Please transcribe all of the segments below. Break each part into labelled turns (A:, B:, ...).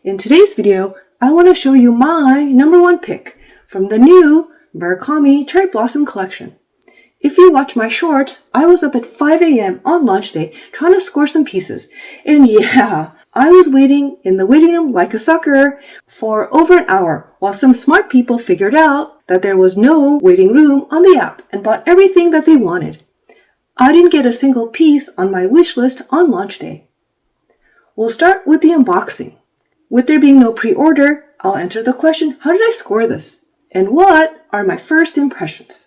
A: In today's video, I want to show you my number one pick from the new Murakami Cherry Blossom collection. If you watch my shorts, I was up at 5 a.m. on launch day trying to score some pieces. And yeah, I was waiting in the waiting room like a sucker for over an hour while some smart people figured out that there was no waiting room on the app and bought everything that they wanted. I didn't get a single piece on my wish list on launch day. We'll start with the unboxing. With there being no pre-order, I'll answer the question, how did I score this? And what are my first impressions?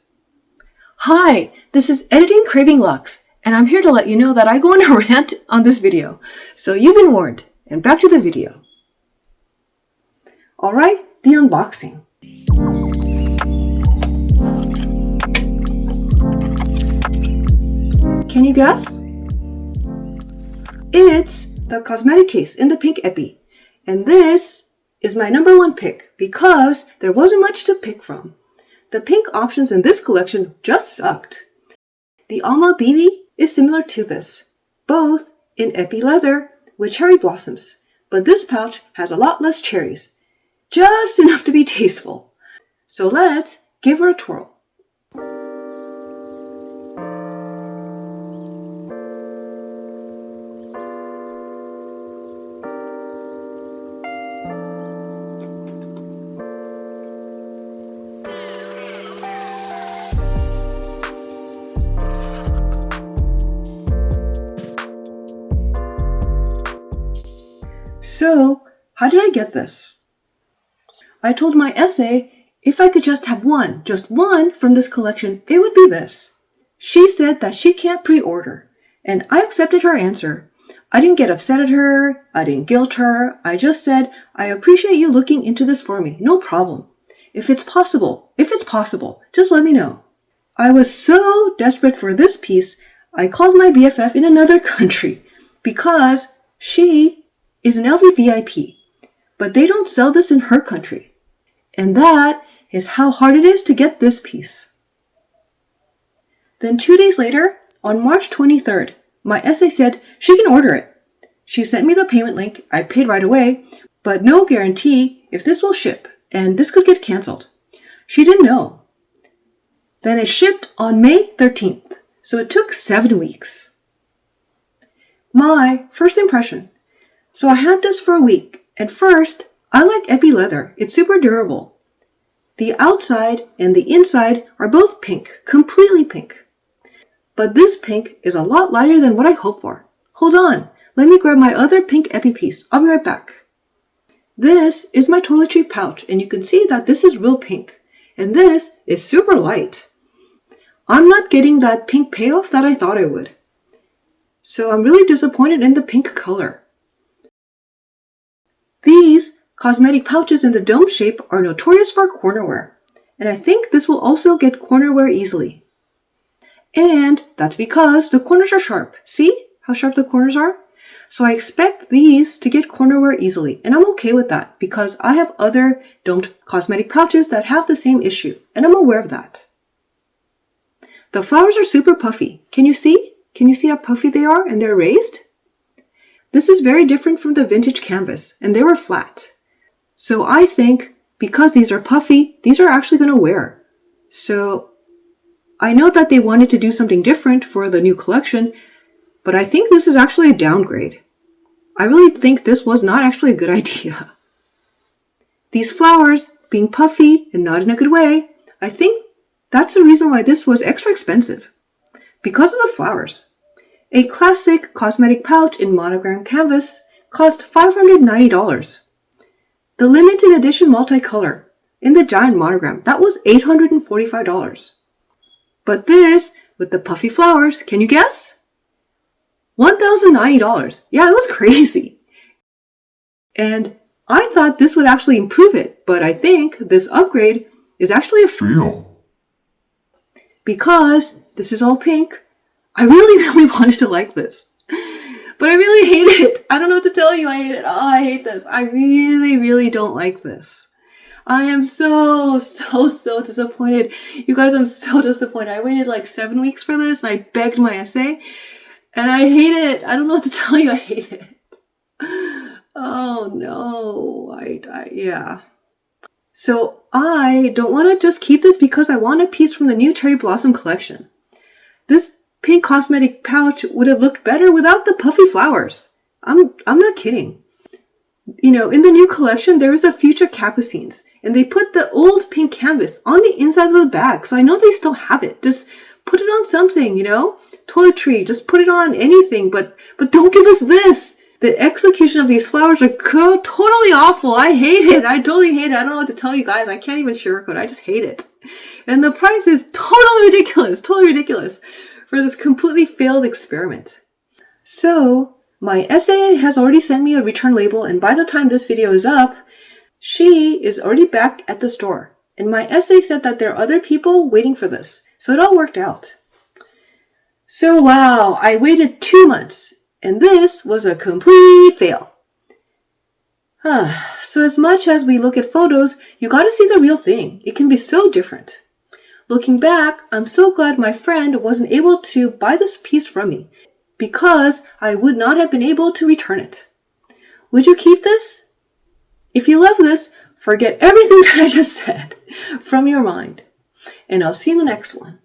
A: Hi, this is Editing Craving Lux, and I'm here to let you know that I go on a rant on this video. So you've been warned, and back to the video. Alright, the unboxing. Can you guess? It's the Cosmetic case in the pink epi. And this is my number one pick because there wasn't much to pick from. The pink options in this collection just sucked. The Alma BB is similar to this, both in epi leather with cherry blossoms, but this pouch has a lot less cherries, just enough to be tasteful. So let's give her a twirl. So, how did I get this? I told my essay if I could just have just one from this collection, it would be this. She said that she can't pre-order, and I accepted her answer. I didn't get upset at her, I didn't guilt her, I just said, I appreciate you looking into this for me, no problem. If it's possible, just let me know. I was so desperate for this piece, I called my BFF in another country, because she is an LV VIP, but they don't sell this in her country. And that is how hard it is to get this piece. Then 2 days later, on March 23rd, my essay said she can order it. She sent me the payment link, I paid right away, but no guarantee if this will ship, and this could get canceled. She didn't know. Then it shipped on May 13th, so it took 7 weeks. My first impression. So I had this for a week. At first, I like epi leather. It's super durable. The outside and the inside are both pink, completely pink. But this pink is a lot lighter than what I hoped for. Hold on, let me grab my other pink epi piece. I'll be right back. This is my toiletry pouch, and you can see that this is real pink. And this is super light. I'm not getting that pink payoff that I thought I would. So I'm really disappointed in the pink color. These cosmetic pouches in the dome shape are notorious for corner wear, and I think this will also get corner wear easily. And that's because the corners are sharp. See how sharp the corners are? So I expect these to get corner wear easily, and I'm okay with that because I have other domed cosmetic pouches that have the same issue, and I'm aware of that. The flowers are super puffy. Can you see? Can you see how puffy they are and they're raised? This is very different from the vintage canvas, and they were flat. So I think because these are puffy, these are actually going to wear. So I know that they wanted to do something different for the new collection, but I think this is actually a downgrade. I really think this was not actually a good idea. These flowers being puffy and not in a good way, I think that's the reason why this was extra expensive. Because of the flowers. A classic cosmetic pouch in monogram canvas cost $590. The limited edition multicolor in the giant monogram, that was $845. But this, with the puffy flowers, can you guess? $1,090. Yeah, it was crazy. And I thought this would actually improve it, but I think this upgrade is actually a fail. Because this is all pink. I really wanted to like this, but I really hate it. I don't know what to tell you. I hate it. Oh, I hate this. I really don't like this. I am so disappointed. You guys, I'm so disappointed. I waited like 7 weeks for this and I begged my essay and I hate it. I don't know what to tell you. I hate it. Oh no, yeah. So I don't want to just keep this because I want a piece from the new Cherry Blossom collection. This pink cosmetic pouch would have looked better without the puffy flowers. I'm not kidding. You know, in the new collection, there is a future capucines, and they put the old pink canvas on the inside of the bag, so I know they still have it. Just put it on something, you know? Toiletry, just put it on anything, but don't give us this. The execution of these flowers are totally awful. I hate it. I totally hate it. I don't know what to tell you guys. I can't even sugarcoat it. I just hate it. And the price is totally ridiculous for this completely failed experiment. So, my SA has already sent me a return label, and by the time this video is up, she is already back at the store. And my SA said that there are other people waiting for this. So it all worked out. So wow, I waited 2 months. And this was a complete fail. So as much as we look at photos, you gotta see the real thing. It can be so different. Looking back, I'm so glad my friend wasn't able to buy this piece from me, because I would not have been able to return it. Would you keep this? If you love this, forget everything that I just said from your mind. And I'll see you in the next one.